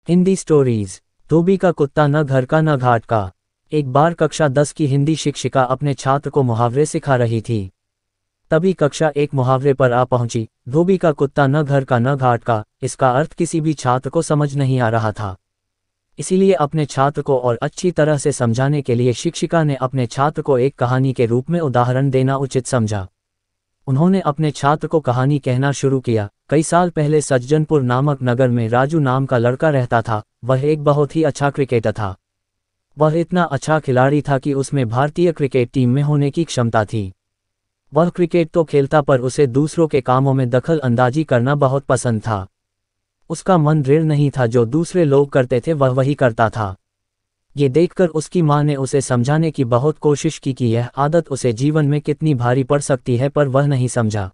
Hindi stories. धोबी का कुत्ता न घर का न घाट का। एक बार कक्षा 10 की हिंदी शिक्षिका अपने छात्र को मुहावरे सिखा रही थी। तभी कक्षा एक मुहावरे पर आ पहुंची। धोबी का कुत्ता न घर का न घाट का। इसका अर्थ किसी भी छात्र को समझ नहीं आ रहा था। इसीलिए अपने छात्र को और अच्छी तरह से समझाने के लिए शिक्षिका ने अपने छात्र को एक कहानी के रूप में उदाहरण देना उचित समझा। उन्होंने अपने छात्र को कहानी कहना शुरू किया। कई साल पहले सज्जनपुर नामक नगर में राजू नाम का लड़का रहता था। वह एक बहुत ही अच्छा क्रिकेटर था। वह इतना अच्छा खिलाड़ी था कि उसमें भारतीय क्रिकेट टीम में होने की क्षमता थी। वह क्रिकेट तो खेलता पर उसे दूसरों के कामों में दखल अंदाजी करना बहुत पसंद था। उसका मन दृढ़ नहीं था, जो दूसरे लोग करते थे वह वही करता था। ये देखकर उसकी मां ने उसे समझाने की बहुत कोशिश की कि यह आदत उसे जीवन में कितनी भारी पड़ सकती है, पर वह नहीं समझा।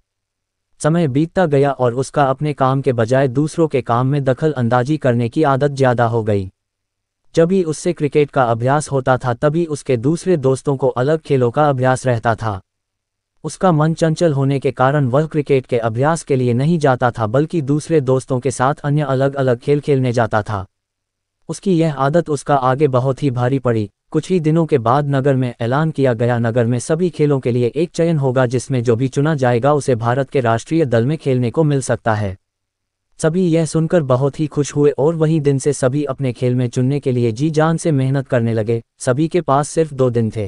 समय बीतता गया और उसका अपने काम के बजाय दूसरों के काम में दखल अंदाजी करने की आदत ज्यादा हो गई। जब भी उससे क्रिकेट का अभ्यास होता था तभी उसके दूसरे दोस्तों को अलग खेलों का अभ्यास रहता था। उसका मन चंचल होने के कारण वह क्रिकेट के अभ्यास के लिए नहीं जाता था, बल्कि दूसरे दोस्तों के साथ अन्य अलग अलग खेल खेलने जाता था। उसकी यह आदत उसका आगे बहुत ही भारी पड़ी। कुछ ही दिनों के बाद नगर में ऐलान किया गया, नगर में सभी खेलों के लिए एक चयन होगा, जिसमें जो भी चुना जाएगा उसे भारत के राष्ट्रीय दल में खेलने को मिल सकता है। सभी यह सुनकर बहुत ही खुश हुए और वही दिन से सभी अपने खेल में चुनने के लिए जी जान से मेहनत करने लगे। सभी के पास सिर्फ 2 दिन थे।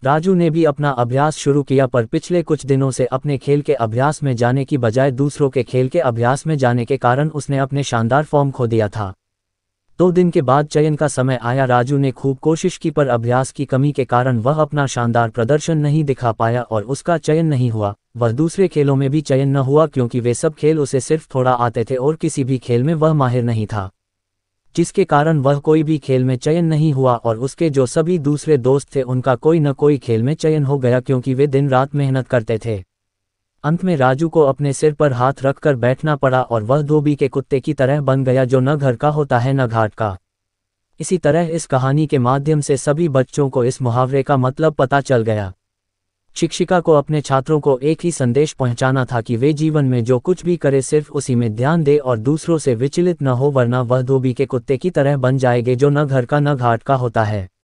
राजू ने भी अपना अभ्यास शुरू किया, पर पिछले कुछ दिनों से अपने खेल के अभ्यास में जाने की बजाय दूसरों के खेल के अभ्यास में जाने के कारण उसने अपने शानदार फॉर्म खो दिया था। 2 दिन के बाद चयन का समय आया। राजू ने खूब कोशिश की, पर अभ्यास की कमी के कारण वह अपना शानदार प्रदर्शन नहीं दिखा पाया और उसका चयन नहीं हुआ। वह दूसरे खेलों में भी चयन न हुआ, क्योंकि वे सब खेल उसे सिर्फ थोड़ा आते थे और किसी भी खेल में वह माहिर नहीं था, जिसके कारण वह कोई भी खेल में चयन नहीं हुआ। और उसके जो सभी दूसरे दोस्त थे उनका कोई न कोई खेल में चयन हो गया, क्योंकि वे दिन रात मेहनत करते थे। अंत में राजू को अपने सिर पर हाथ रखकर बैठना पड़ा और वह धोबी के कुत्ते की तरह बन गया, जो न घर का होता है न घाट का। इसी तरह इस कहानी के माध्यम से सभी बच्चों को इस मुहावरे का मतलब पता चल गया। शिक्षिका को अपने छात्रों को एक ही संदेश पहुंचाना था कि वे जीवन में जो कुछ भी करे सिर्फ उसी में ध्यान दे और दूसरों से विचलित न हो, वरना वह धोबी के कुत्ते की तरह बन जाएंगे, जो न घर का न घाट का होता है।